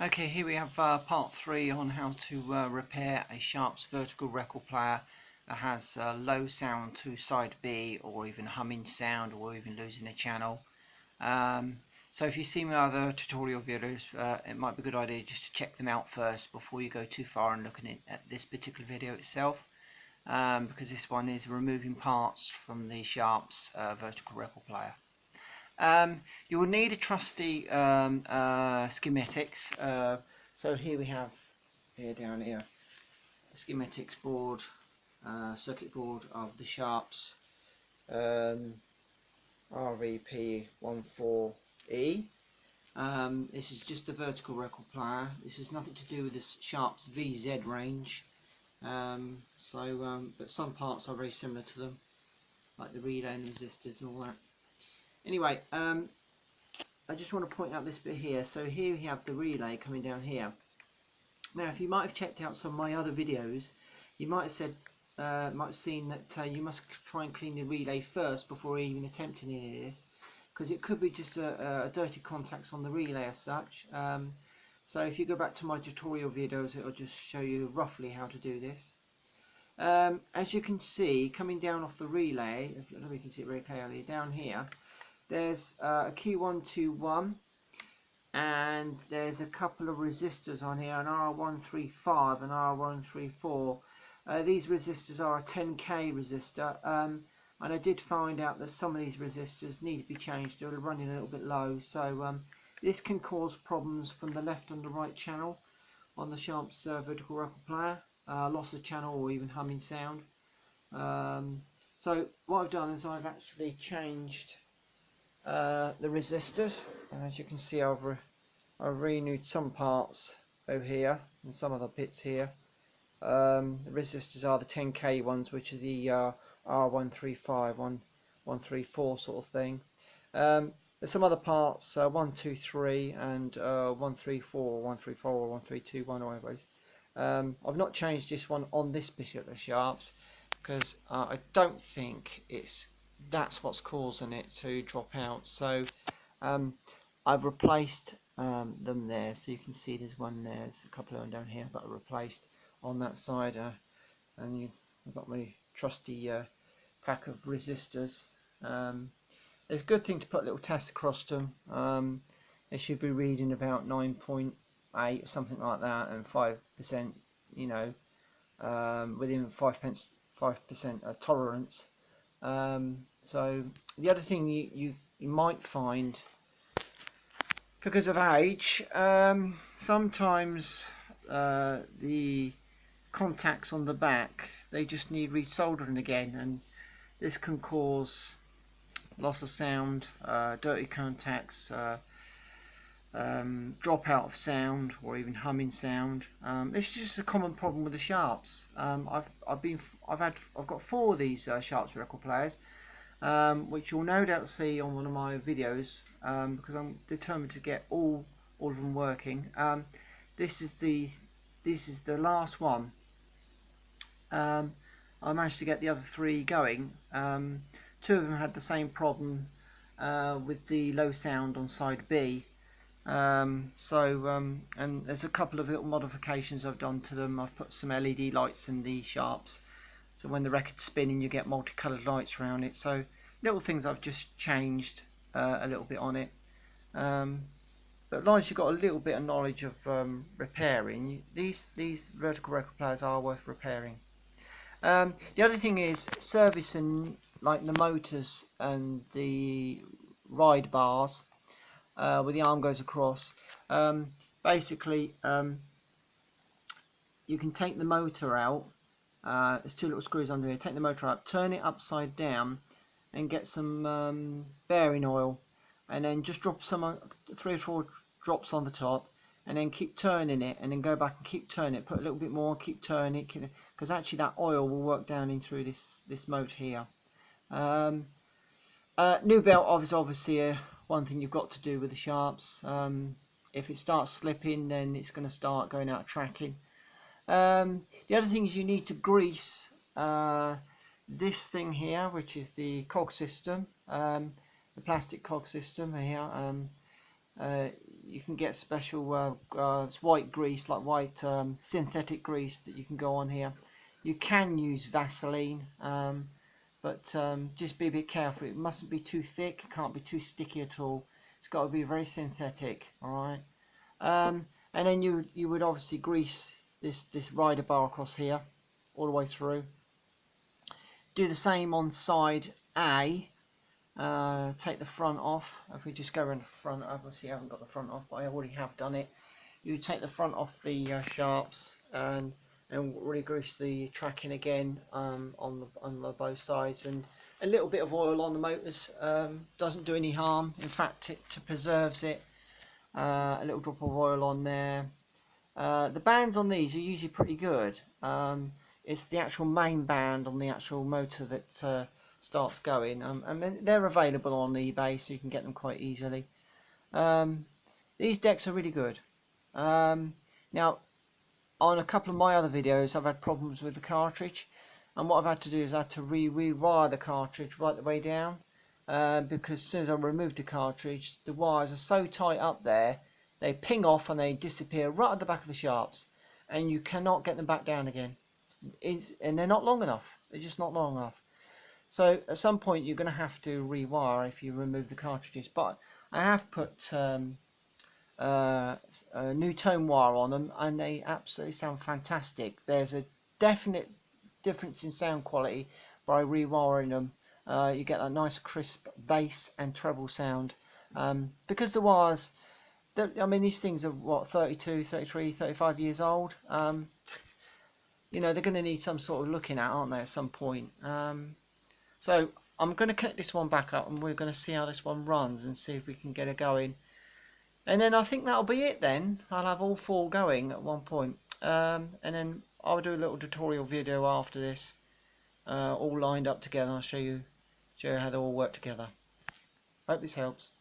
Okay, here we have part 3 on how to repair a Sharp's vertical record player that has low sound to side B, or even humming sound, or even losing a channel. So if you see my other tutorial videos, it might be a good idea just to check them out first before you go too far and looking at this particular video itself, because this one is removing parts from the Sharp's vertical record player. You will need a trusty schematics. So here we have, down here, the schematics board, circuit board of the Sharp's RP114E. This is just the vertical record player. This has nothing to do with the Sharp's VZ range. But some parts are very similar to them, like the relay and the resistors and all that. Anyway, I just want to point out this bit here. So here we have the relay coming down here. Now, if you might have checked out some of my other videos, you might have seen that you must try and clean the relay first before even attempting any of this, because it could be just a dirty contacts on the relay as such. So if you go back to my tutorial videos, it'll just show you roughly how to do this. As you can see, coming down off the relay, if we can see it very clearly down here, there's a Q121, and there's a couple of resistors on here, an R135 and R134. These resistors are a 10k resistor, and I did find out that some of these resistors need to be changed. They're running a little bit low, so this can cause problems from the left and the right channel on the Sharp's vertical record player, loss of channel or even humming sound. So what I've done is I've actually changed the resistors, and as you can see, I've renewed some parts over here and some other bits here. The resistors are the 10k ones, which are the R135, 134 sort of thing. There's some other parts, 123 and 134, 134 or 132, one or anyways. I've not changed this one on this particular Sharp's because I don't think that's what's causing it to drop out. So I've replaced them there, so you can see there's one there, there's a couple of them down here that I replaced on that side, and I've got my trusty pack of resistors. It's a good thing to put a little test across them. They should be reading about 9.8 or something like that, and 5%, you know, within 5% tolerance. So the other thing you might find, because of age, sometimes the contacts on the back, they just need resoldering again, and this can cause loss of sound, dirty contacts, drop out of sound, or even humming sound. This is just a common problem with the Sharp's. I've got 4 of these Sharp's record players, which you'll no doubt see on one of my videos, because I'm determined to get all of them working. This is the last one. I managed to get the other 3 going. 2 of them had the same problem with the low sound on side B. And there's a couple of little modifications I've done to them. I've put some LED lights in the Sharp's, so when the record's spinning you get multicoloured lights around it. So little things I've just changed a little bit on it. But as long as you've got a little bit of knowledge of repairing, these vertical record players are worth repairing. The other thing is servicing, like the motors and the ride bars, where the arm goes across. Basically, you can take the motor out. There's 2 little screws under here. Take the motor out, turn it upside down, and get some bearing oil, and then just drop 3 or 4 drops on the top, and then keep turning it, and then go back and keep turning it. Put a little bit more, keep turning it, because actually that oil will work down in through this motor here. New belt is obviously one thing you've got to do with the Sharp's. If it starts slipping, then it's going to start going out of tracking. The other thing is you need to grease this thing here, which is the cog system, the plastic cog system here. you can get special it's white grease, like white synthetic grease that you can go on here. You can use Vaseline, but just be a bit careful. It mustn't be too thick, it can't be too sticky at all. It's got to be very synthetic, alright? And then you would obviously grease this rider bar across here all the way through. Do the same on side A. Take the front off. If we just go around the front, obviously I haven't got the front off, but I already have done it. You take the front off the sharps and really grease the tracking again on the both sides, and a little bit of oil on the motors doesn't do any harm. In fact, it preserves it. A little drop of oil on there. The bands on these are usually pretty good. It's the actual main band on the actual motor that starts going. And they're available on eBay, so you can get them quite easily. These decks are really good. Now, on a couple of my other videos, I've had problems with the cartridge, and what I've had to do is I had to rewire the cartridge right the way down, because as soon as I removed the cartridge, the wires are so tight up there, they ping off and they disappear right at the back of the sharps, and you cannot get them back down again. And they're not long enough. They're just not long enough. So at some point you're going to have to rewire if you remove the cartridges. But I have put a new tone wire on them, and they absolutely sound fantastic. There's a definite difference in sound quality by rewiring them. You get a nice crisp bass and treble sound, because the wires, I mean, these things are what, 32, 33, 35 years old. You know, they're going to need some sort of looking at, aren't they, at some point. So I'm going to connect this one back up, and we're going to see how this one runs and see if we can get it going. And then I think that'll be it then. I'll have all four going at one point. And then I'll do a little tutorial video after this, all lined up together. I'll show you how they all work together. Hope this helps.